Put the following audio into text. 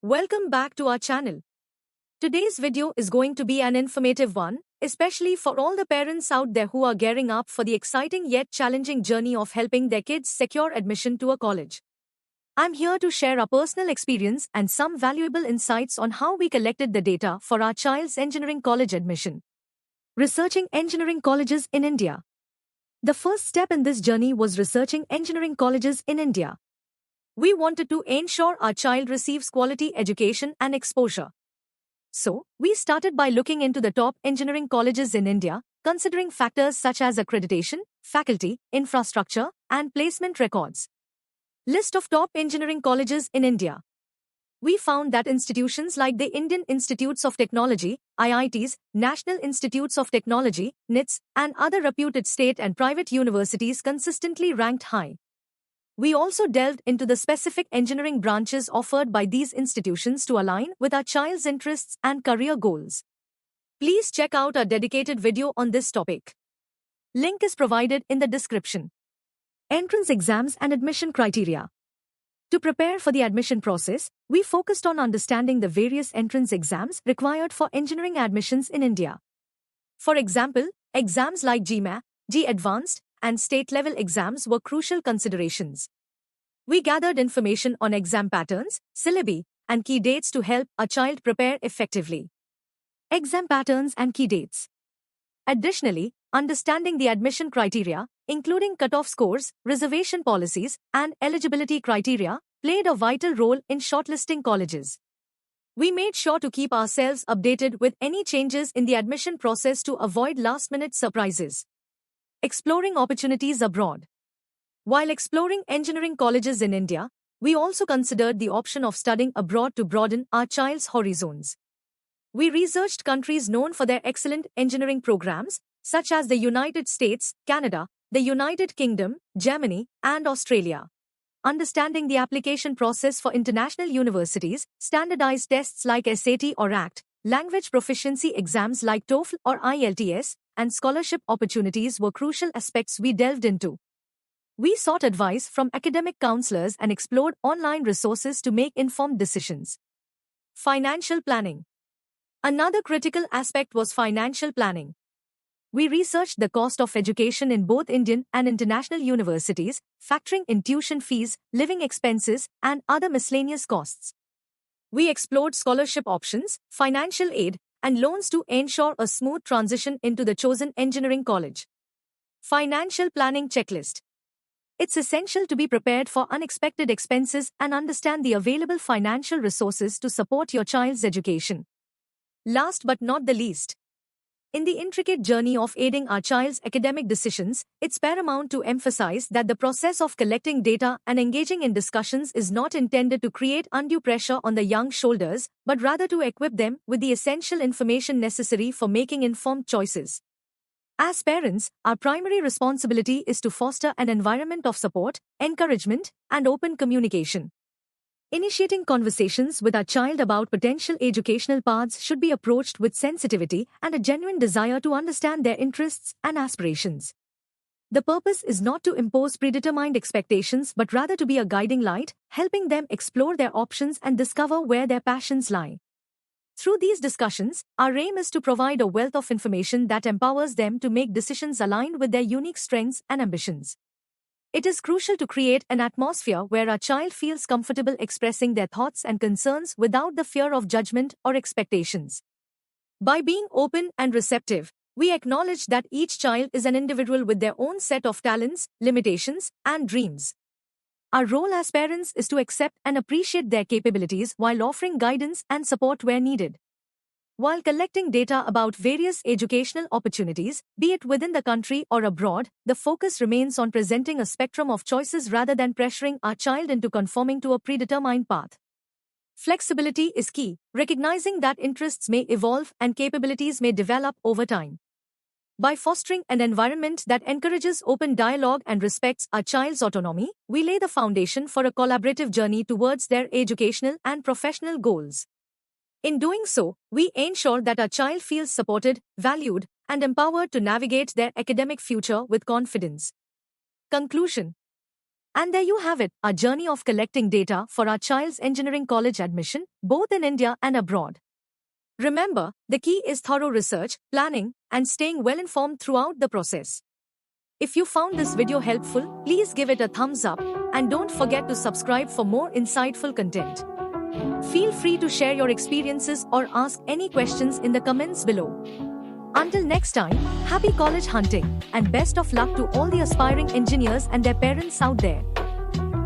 Welcome back to our channel. Today's video is going to be an informative one, especially for all the parents out there who are gearing up for the exciting yet challenging journey of helping their kids secure admission to a college. I'm here to share our personal experience and some valuable insights on how we collected the data for our child's engineering college admission. Researching engineering colleges in India. The first step in this journey was researching engineering colleges in India. We wanted to ensure our child receives quality education and exposure. So, we started by looking into the top engineering colleges in India, considering factors such as accreditation, faculty, infrastructure, and placement records. List of top engineering colleges in India. We found that institutions like the Indian Institutes of Technology, IITs, National Institutes of Technology, NITS, and other reputed state and private universities consistently ranked high. We also delved into the specific engineering branches offered by these institutions to align with our child's interests and career goals. Please check out our dedicated video on this topic. Link is provided in the description. Entrance exams and admission criteria. To prepare for the admission process, we focused on understanding the various entrance exams required for engineering admissions in India. For example, exams like GMA, G Advanced, and state-level exams were crucial considerations. We gathered information on exam patterns, syllabi, and key dates to help a child prepare effectively. Exam patterns and key dates. Additionally, understanding the admission criteria, including cutoff scores, reservation policies, and eligibility criteria, played a vital role in shortlisting colleges. We made sure to keep ourselves updated with any changes in the admission process to avoid last-minute surprises. Exploring opportunities abroad. While exploring engineering colleges in India, we also considered the option of studying abroad to broaden our child's horizons. We researched countries known for their excellent engineering programs, such as the United States, Canada, the United Kingdom, Germany, and Australia. Understanding the application process for international universities, standardized tests like SAT or ACT, language proficiency exams like TOEFL or IELTS, and scholarship opportunities were crucial aspects we delved into. We sought advice from academic counselors and explored online resources to make informed decisions. Financial planning. Another critical aspect was financial planning. We researched the cost of education in both Indian and international universities, factoring in tuition fees, living expenses, and other miscellaneous costs. We explored scholarship options, financial aid, and loans to ensure a smooth transition into the chosen engineering college. Financial planning checklist. It's essential to be prepared for unexpected expenses and understand the available financial resources to support your child's education. Last but not the least, in the intricate journey of aiding our child's academic decisions, it's paramount to emphasize that the process of collecting data and engaging in discussions is not intended to create undue pressure on the young shoulders, but rather to equip them with the essential information necessary for making informed choices. As parents, our primary responsibility is to foster an environment of support, encouragement, and open communication. Initiating conversations with our child about potential educational paths should be approached with sensitivity and a genuine desire to understand their interests and aspirations. The purpose is not to impose predetermined expectations but rather to be a guiding light, helping them explore their options and discover where their passions lie. Through these discussions, our aim is to provide a wealth of information that empowers them to make decisions aligned with their unique strengths and ambitions. It is crucial to create an atmosphere where our child feels comfortable expressing their thoughts and concerns without the fear of judgment or expectations. By being open and receptive, we acknowledge that each child is an individual with their own set of talents, limitations, and dreams. Our role as parents is to accept and appreciate their capabilities while offering guidance and support where needed. While collecting data about various educational opportunities, be it within the country or abroad, the focus remains on presenting a spectrum of choices rather than pressuring our child into conforming to a predetermined path. Flexibility is key, recognizing that interests may evolve and capabilities may develop over time. By fostering an environment that encourages open dialogue and respects our child's autonomy, we lay the foundation for a collaborative journey towards their educational and professional goals. In doing so, we ensure that our child feels supported, valued, and empowered to navigate their academic future with confidence. Conclusion. And there you have it, our journey of collecting data for our child's engineering college admission, both in India and abroad. Remember, the key is thorough research, planning, and staying well informed throughout the process. If you found this video helpful, please give it a thumbs up and don't forget to subscribe for more insightful content. Feel free to share your experiences or ask any questions in the comments below. Until next time, happy college hunting and best of luck to all the aspiring engineers and their parents out there.